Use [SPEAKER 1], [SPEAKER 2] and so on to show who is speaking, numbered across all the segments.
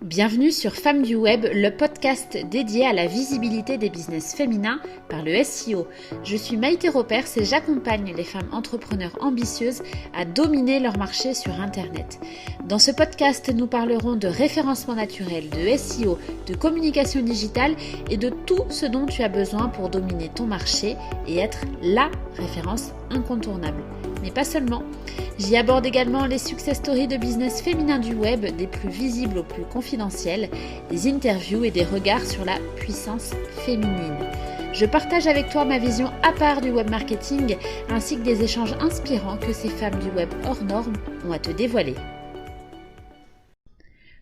[SPEAKER 1] Bienvenue sur Femmes du Web, le podcast dédié à la visibilité des business féminins par le SEO. Je suis Maïté Ropers et j'accompagne les femmes entrepreneurs ambitieuses à dominer leur marché sur Internet. Dans ce podcast, nous parlerons de référencement naturel, de SEO, de communication digitale et de tout ce dont tu as besoin pour dominer ton marché et être la référence incontournable. Mais pas seulement. J'y aborde également les success stories de business féminin du web, des plus visibles aux plus confidentiels, des interviews et des regards sur la puissance féminine. Je partage avec toi ma vision à part du web marketing, ainsi que des échanges inspirants que ces femmes du web hors normes ont à te dévoiler.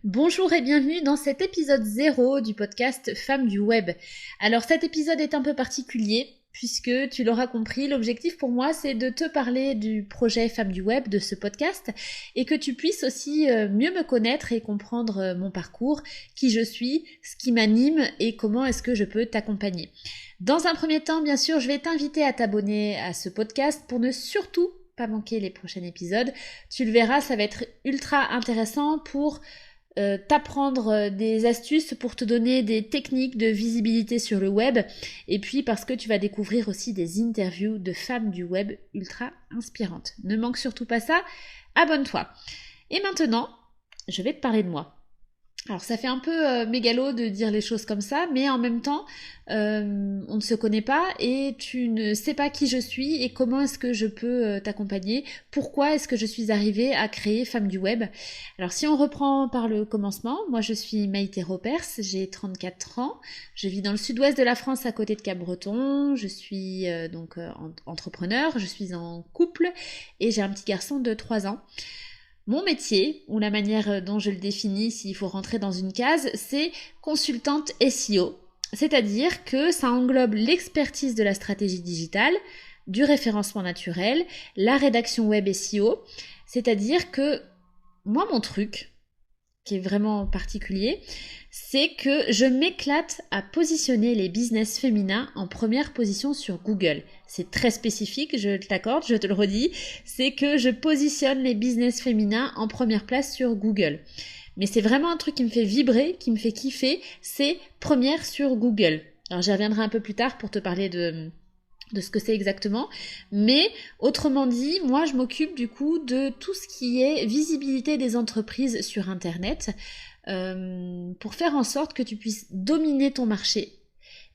[SPEAKER 1] Bonjour et bienvenue dans cet épisode 0 du podcast Femmes du Web. Alors cet épisode est un peu particulier puisque tu l'auras compris, l'objectif pour moi c'est de te parler du projet Femmes du Web, de ce podcast et que tu puisses aussi mieux me connaître et comprendre mon parcours, qui je suis, ce qui m'anime et comment est-ce que je peux t'accompagner. Dans un premier temps, bien sûr, je vais t'inviter à t'abonner à ce podcast pour ne surtout pas manquer les prochains épisodes. Tu le verras, ça va être ultra intéressant pour t'apprendre des astuces pour te donner des techniques de visibilité sur le web et puis parce que tu vas découvrir aussi des interviews de femmes du web ultra inspirantes. Ne manque surtout pas ça, abonne-toi. Et maintenant, je vais te parler de moi. Alors ça fait un peu mégalo de dire les choses comme ça, mais en même temps, on ne se connaît pas et tu ne sais pas qui je suis et comment est-ce que je peux t'accompagner, pourquoi est-ce que je suis arrivée à créer Femmes du Web. Alors si on reprend par le commencement, moi je suis Maïté Ropers, j'ai 34 ans, je vis dans le sud-ouest de la France à côté de Cap-Breton, je suis entrepreneur, je suis en couple et j'ai un petit garçon de 3 ans. Mon métier, ou la manière dont je le définis s'il faut rentrer dans une case, c'est consultante SEO. C'est-à-dire que ça englobe l'expertise de la stratégie digitale, du référencement naturel, la rédaction web SEO. C'est-à-dire que moi, mon truc, qui est vraiment particulier, c'est que je m'éclate à positionner les business féminins en première position sur Google. C'est très spécifique, je t'accorde, je te le redis, c'est que je positionne les business féminins en première place sur Google. Mais c'est vraiment un truc qui me fait vibrer, qui me fait kiffer, c'est première sur Google. Alors j'y reviendrai un peu plus tard pour te parler de ce que c'est exactement, mais autrement dit, moi je m'occupe du coup de tout ce qui est visibilité des entreprises sur Internet pour faire en sorte que tu puisses dominer ton marché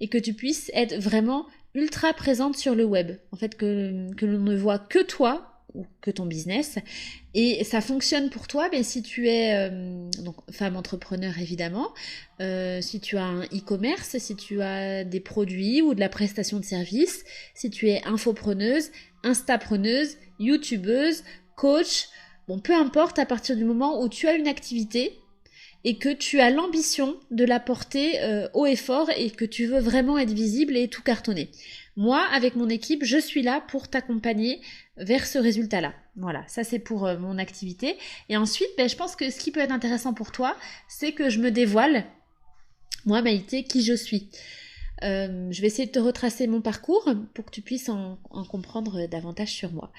[SPEAKER 1] et que tu puisses être vraiment ultra présente sur le web. En fait, que l'on ne voit que toi ou que ton business, et ça fonctionne pour toi si tu es donc femme entrepreneur évidemment, si tu as un e-commerce, si tu as des produits ou de la prestation de services, si tu es infopreneuse, instapreneuse, youtubeuse, coach, bon peu importe, à partir du moment où tu as une activité et que tu as l'ambition de la porter haut et fort et que tu veux vraiment être visible et tout cartonner. Moi, avec mon équipe, je suis là pour t'accompagner vers ce résultat-là. Voilà, ça c'est pour mon activité. Et ensuite, je pense que ce qui peut être intéressant pour toi, c'est que je me dévoile, moi Maïté, qui je suis. Je vais essayer de te retracer mon parcours pour que tu puisses en comprendre davantage sur moi.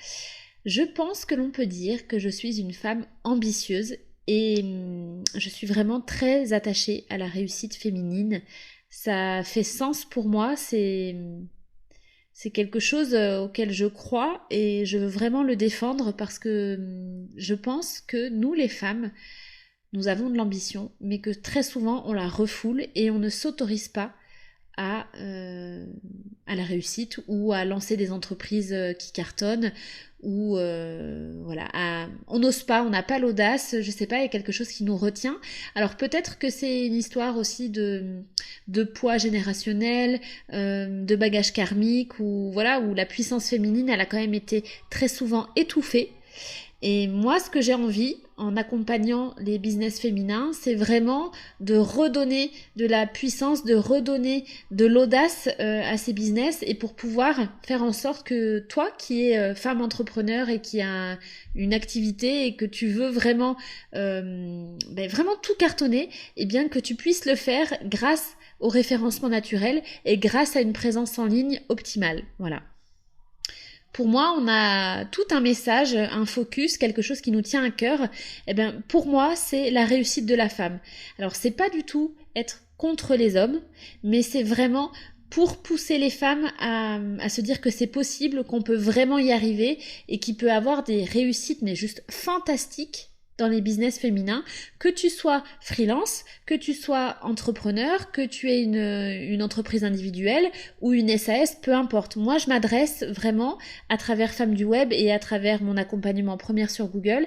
[SPEAKER 1] Je pense que l'on peut dire que je suis une femme ambitieuse et je suis vraiment très attachée à la réussite féminine. Ça fait sens pour moi, c'est quelque chose auquel je crois et je veux vraiment le défendre parce que je pense que nous les femmes, nous avons de l'ambition, mais que très souvent on la refoule et on ne s'autorise pas à la réussite ou à lancer des entreprises qui cartonnent ou voilà, on n'ose pas, on n'a pas l'audace, je sais pas, il y a quelque chose qui nous retient. Alors peut-être que c'est une histoire aussi de poids générationnel, de bagage karmique, ou voilà, où la puissance féminine elle a quand même été très souvent étouffée. Et moi, ce que j'ai envie, en accompagnant les business féminins, c'est vraiment de redonner de la puissance, de redonner de l'audace à ces business et pour pouvoir faire en sorte que toi, qui es femme entrepreneur et qui a une activité et que tu veux vraiment, vraiment tout cartonner, et bien que tu puisses le faire grâce au référencement naturel et grâce à une présence en ligne optimale. Voilà. pour moi, on a tout un message, un focus, quelque chose qui nous tient à cœur. Eh bien, pour moi, c'est la réussite de la femme. Alors, c'est pas du tout être contre les hommes, mais c'est vraiment pour pousser les femmes à se dire que c'est possible, qu'on peut vraiment y arriver et qu'il peut avoir des réussites, mais juste fantastiques dans les business féminins, que tu sois freelance, que tu sois entrepreneur, que tu aies une entreprise individuelle ou une SAS, peu importe. Moi, je m'adresse vraiment à travers Femmes du Web et à travers mon accompagnement première sur Google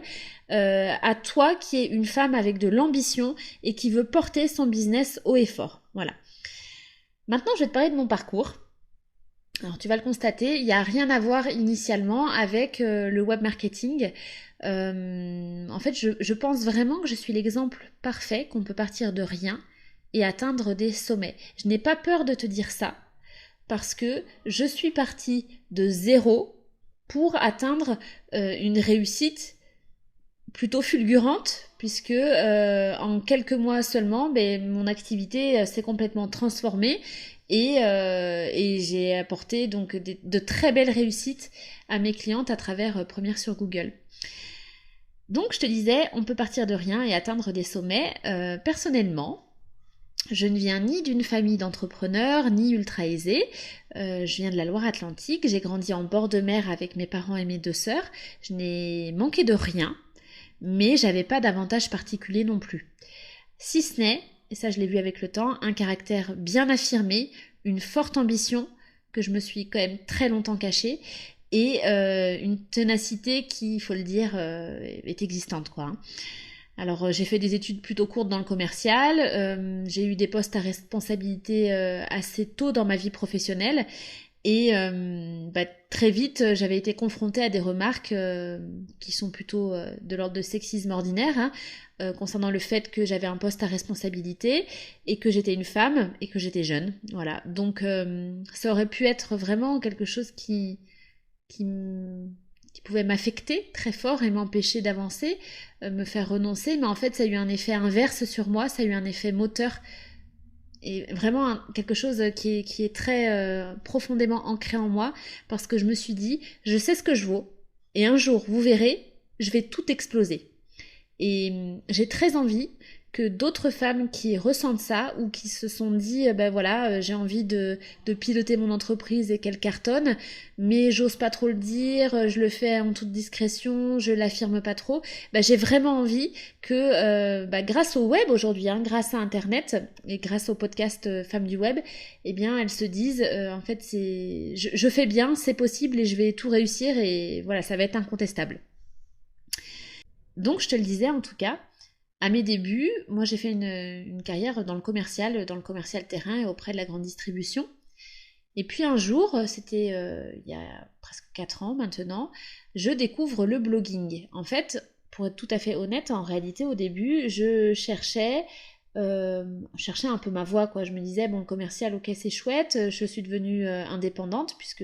[SPEAKER 1] à toi qui es une femme avec de l'ambition et qui veut porter son business haut et fort. Voilà. Maintenant, je vais te parler de mon parcours. Alors, tu vas le constater, il n'y a rien à voir initialement avec le web marketing. En fait, je pense vraiment que je suis l'exemple parfait qu'on peut partir de rien et atteindre des sommets. Je n'ai pas peur de te dire ça parce que je suis partie de zéro pour atteindre une réussite plutôt fulgurante puisque en quelques mois seulement, mon activité s'est complètement transformée et j'ai apporté donc de très belles réussites à mes clientes à travers Première sur Google. Donc je te disais, on peut partir de rien et atteindre des sommets. Personnellement, je ne viens ni d'une famille d'entrepreneurs, ni ultra aisée. Je viens de la Loire-Atlantique, j'ai grandi en bord de mer avec mes parents et mes deux sœurs. Je n'ai manqué de rien, mais j'avais pas d'avantage particulier non plus. Si ce n'est, et ça je l'ai vu avec le temps, un caractère bien affirmé, une forte ambition que je me suis quand même très longtemps cachée et une ténacité qui, il faut le dire, est existante quoi. Alors j'ai fait des études plutôt courtes dans le commercial, j'ai eu des postes à responsabilité assez tôt dans ma vie professionnelle et très vite j'avais été confrontée à des remarques qui sont plutôt de l'ordre de sexisme ordinaire concernant le fait que j'avais un poste à responsabilité et que j'étais une femme et que j'étais jeune. Voilà, donc ça aurait pu être vraiment quelque chose qui pouvait m'affecter très fort et m'empêcher d'avancer, me faire renoncer, mais en fait ça a eu un effet inverse sur moi, ça a eu un effet moteur et vraiment quelque chose qui est très profondément ancré en moi parce que je me suis dit, je sais ce que je vaux et un jour, vous verrez, je vais tout exploser. Et j'ai très envie que d'autres femmes qui ressentent ça ou qui se sont dit j'ai envie de piloter mon entreprise et qu'elle cartonne mais j'ose pas trop le dire, je le fais en toute discrétion, je l'affirme pas trop, j'ai vraiment envie que grâce au web aujourd'hui, grâce à internet et grâce au podcast Femmes du Web, elles se disent en fait je fais bien, c'est possible et je vais tout réussir et voilà, ça va être incontestable. Donc je te le disais en tout cas, à mes débuts, moi j'ai fait une carrière dans le commercial terrain et auprès de la grande distribution. Et puis un jour, c'était il y a presque 4 ans maintenant, je découvre le blogging. En fait, pour être tout à fait honnête, en réalité au début, je cherchais un peu ma voie quoi. Je me disais le commercial ok c'est chouette, je suis devenue indépendante puisque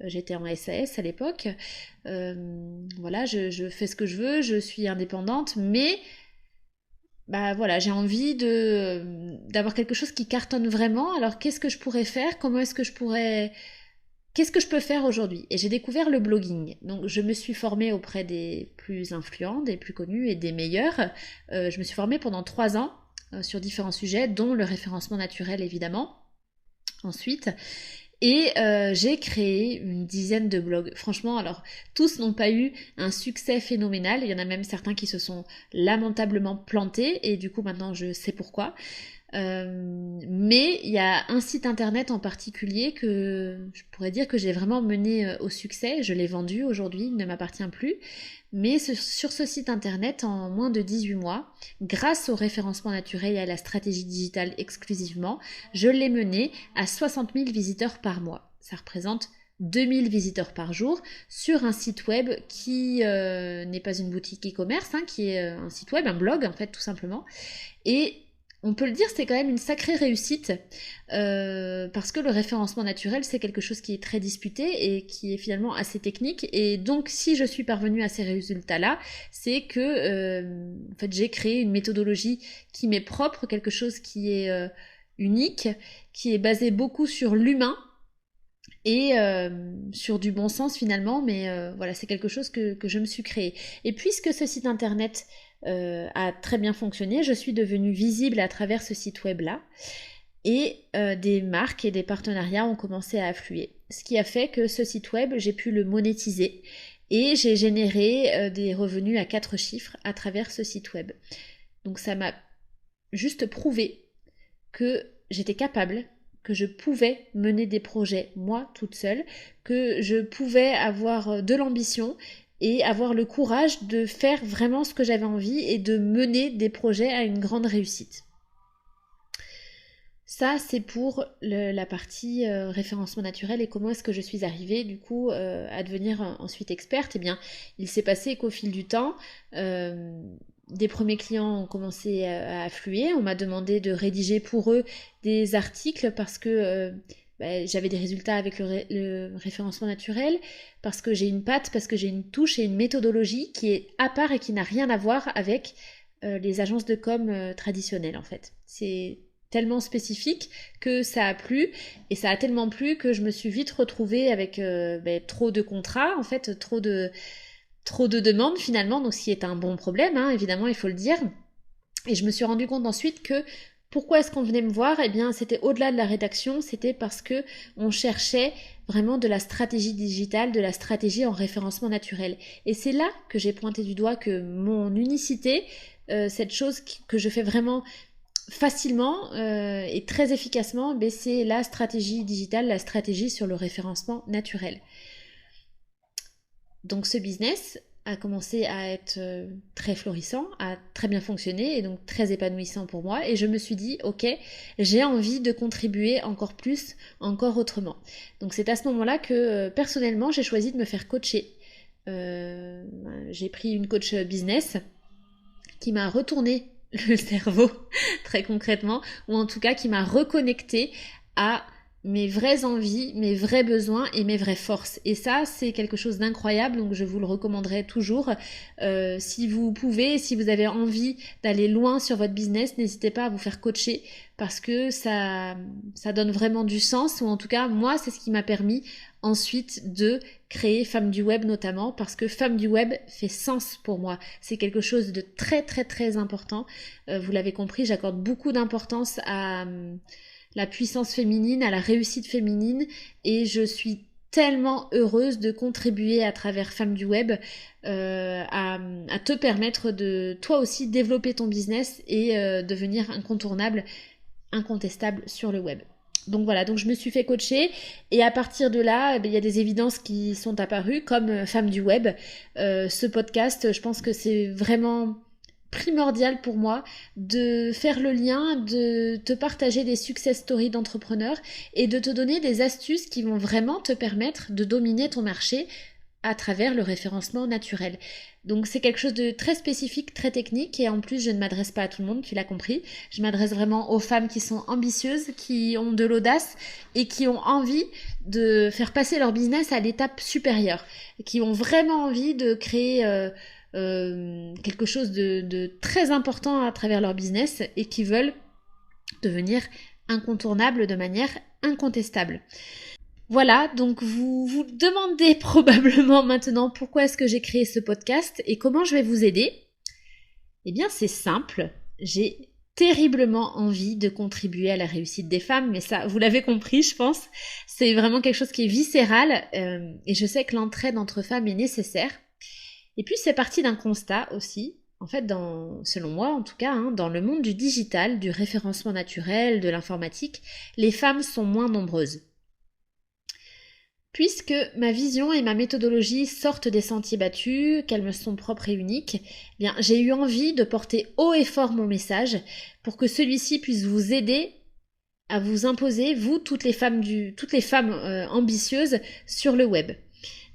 [SPEAKER 1] j'étais en SAS à l'époque. Voilà, je fais ce que je veux, je suis indépendante, mais j'ai envie d'avoir quelque chose qui cartonne vraiment. Alors qu'est-ce que je pourrais faire? Qu'est-ce que je peux faire aujourd'hui? Et j'ai découvert le blogging. Donc je me suis formée auprès des plus influents, des plus connus et des meilleurs. Je me suis formée pendant 3 ans sur différents sujets, dont le référencement naturel évidemment. Ensuite, et j'ai créé une dizaine de blogs. Franchement, alors, tous n'ont pas eu un succès phénoménal. Il y en a même certains qui se sont lamentablement plantés. Et du coup, maintenant, je sais pourquoi. Mais il y a un site internet en particulier que je pourrais dire que j'ai vraiment mené au succès. Je l'ai vendu aujourd'hui, il ne m'appartient plus. Mais sur ce site internet, en moins de 18 mois, grâce au référencement naturel et à la stratégie digitale exclusivement, je l'ai mené à 60 000 visiteurs par mois. Ça représente 2000 visiteurs par jour sur un site web qui n'est pas une boutique e-commerce, qui est un site web, un blog en fait tout simplement. Et on peut le dire, c'est quand même une sacrée réussite parce que le référencement naturel, c'est quelque chose qui est très disputé et qui est finalement assez technique. Et donc, si je suis parvenue à ces résultats-là, c'est que en fait, j'ai créé une méthodologie qui m'est propre, quelque chose qui est unique, qui est basé beaucoup sur l'humain et sur du bon sens finalement, mais voilà, c'est quelque chose que je me suis créé. Et puisque ce site internet a très bien fonctionné, je suis devenue visible à travers ce site web-là, et des marques et des partenariats ont commencé à affluer. Ce qui a fait que ce site web, j'ai pu le monétiser, et j'ai généré des revenus à 4 chiffres à travers ce site web. Donc ça m'a juste prouvé que j'étais capable, que je pouvais mener des projets moi toute seule, que je pouvais avoir de l'ambition et avoir le courage de faire vraiment ce que j'avais envie et de mener des projets à une grande réussite. Ça, c'est pour la partie référencement naturel et comment est-ce que je suis arrivée du coup à devenir ensuite experte. Eh bien, il s'est passé qu'au fil du temps, des premiers clients ont commencé à affluer. On m'a demandé de rédiger pour eux des articles parce que j'avais des résultats avec le référencement naturel, parce que j'ai une patte, parce que j'ai une touche et une méthodologie qui est à part et qui n'a rien à voir avec les agences de com traditionnelles en fait. C'est tellement spécifique que ça a plu, et ça a tellement plu que je me suis vite retrouvée avec trop de contrats, en fait, trop de demandes finalement, donc ce qui est un bon problème, hein, évidemment, il faut le dire. Et je me suis rendu compte ensuite que pourquoi est-ce qu'on venait me voir? Eh bien, c'était au-delà de la rédaction, c'était parce que on cherchait vraiment de la stratégie digitale, de la stratégie en référencement naturel. Et c'est là que j'ai pointé du doigt que mon unicité, cette chose que je fais vraiment facilement et très efficacement, c'est la stratégie digitale, la stratégie sur le référencement naturel. Donc ce business a commencé à être très florissant, a très bien fonctionné et donc très épanouissant pour moi, et je me suis dit ok, j'ai envie de contribuer encore plus, encore autrement. Donc c'est à ce moment-là que personnellement j'ai choisi de me faire coacher. J'ai pris une coach business qui m'a retourné le cerveau très concrètement, ou en tout cas qui m'a reconnecté à mes vraies envies, mes vrais besoins et mes vraies forces. Et ça, c'est quelque chose d'incroyable, donc je vous le recommanderais toujours. Si vous pouvez, si vous avez envie d'aller loin sur votre business, n'hésitez pas à vous faire coacher, parce que ça donne vraiment du sens, ou en tout cas, moi, c'est ce qui m'a permis ensuite de créer Femme du Web notamment, parce que Femme du Web fait sens pour moi. C'est quelque chose de très très très important. Vous l'avez compris, j'accorde beaucoup d'importance à la puissance féminine, à la réussite féminine, et je suis tellement heureuse de contribuer à travers Femme du Web à te permettre de toi aussi développer ton business et devenir incontournable, incontestable sur le web. Donc voilà, donc je me suis fait coacher, et à partir de là, il y a des évidences qui sont apparues comme Femme du Web. Ce podcast, je pense que c'est vraiment primordial pour moi de faire le lien, de te partager des success stories d'entrepreneurs et de te donner des astuces qui vont vraiment te permettre de dominer ton marché à travers le référencement naturel. Donc c'est quelque chose de très spécifique, très technique, et en plus je ne m'adresse pas à tout le monde, tu l'as compris. Je m'adresse vraiment aux femmes qui sont ambitieuses, qui ont de l'audace et qui ont envie de faire passer leur business à l'étape supérieure, qui ont vraiment envie de créer quelque chose de très important à travers leur business et qui veulent devenir incontournables de manière incontestable. Voilà, donc vous vous demandez probablement maintenant pourquoi est-ce que j'ai créé ce podcast et comment je vais vous aider. Eh bien c'est simple, j'ai terriblement envie de contribuer à la réussite des femmes, mais ça, vous l'avez compris, je pense, c'est vraiment quelque chose qui est viscéral, et je sais que l'entraide entre femmes est nécessaire. Et puis c'est parti d'un constat aussi, en fait, selon moi en tout cas, dans le monde du digital, du référencement naturel, de l'informatique, les femmes sont moins nombreuses. Puisque ma vision et ma méthodologie sortent des sentiers battus, qu'elles me sont propres et uniques, eh bien, j'ai eu envie de porter haut et fort mon message pour que celui-ci puisse vous aider à vous imposer, vous, toutes les femmes ambitieuses sur le web.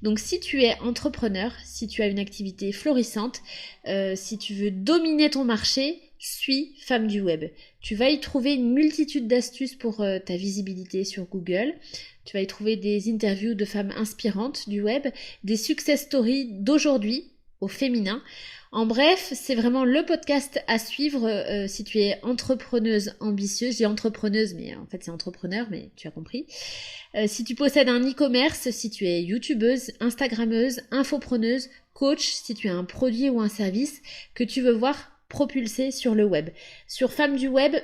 [SPEAKER 1] Donc si tu es entrepreneur, si tu as une activité florissante, si tu veux dominer ton marché, suis Femme du Web. Tu vas y trouver une multitude d'astuces pour ta visibilité sur Google. Tu vas y trouver des interviews de femmes inspirantes du web, des success stories d'aujourd'hui au féminin. En bref, c'est vraiment le podcast à suivre si tu es entrepreneuse ambitieuse. Je dis entrepreneuse, mais en fait c'est entrepreneur, mais tu as compris. Si tu possèdes un e-commerce, si tu es youtubeuse, instagrammeuse, infopreneuse, coach, si tu as un produit ou un service que tu veux voir propulser sur le web. Sur Femmes du Web,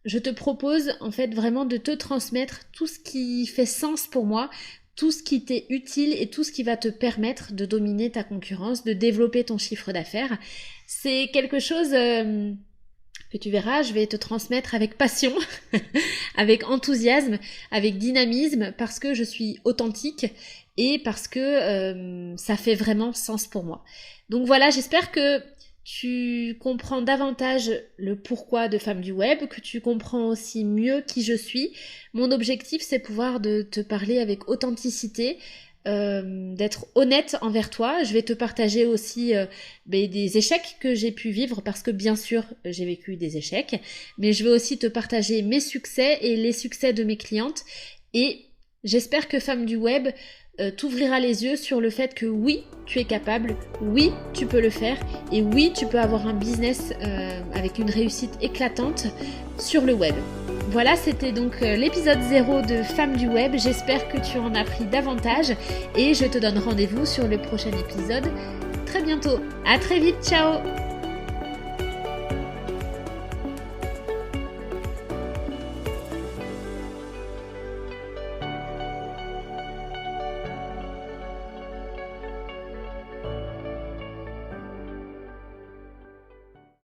[SPEAKER 1] je te propose en fait vraiment de te transmettre tout ce qui fait sens pour moi, tout ce qui t'est utile et tout ce qui va te permettre de dominer ta concurrence, de développer ton chiffre d'affaires. C'est quelque chose que tu verras, je vais te transmettre avec passion, avec enthousiasme, avec dynamisme, parce que je suis authentique et parce que ça fait vraiment sens pour moi. Donc voilà, j'espère que tu comprends davantage le pourquoi de Femmes du Web, que tu comprends aussi mieux qui je suis. Mon objectif, c'est pouvoir de te parler avec authenticité, d'être honnête envers toi. Je vais te partager aussi des échecs que j'ai pu vivre, parce que bien sûr, j'ai vécu des échecs, mais je vais aussi te partager mes succès et les succès de mes clientes. Et j'espère que Femmes du Web t'ouvrira les yeux sur le fait que oui, tu es capable, oui, tu peux le faire, et oui, tu peux avoir un business avec une réussite éclatante sur le web. Voilà, c'était donc l'épisode 0 de Femmes du Web. J'espère que tu en as appris davantage et je te donne rendez-vous sur le prochain épisode très bientôt. À très vite, ciao!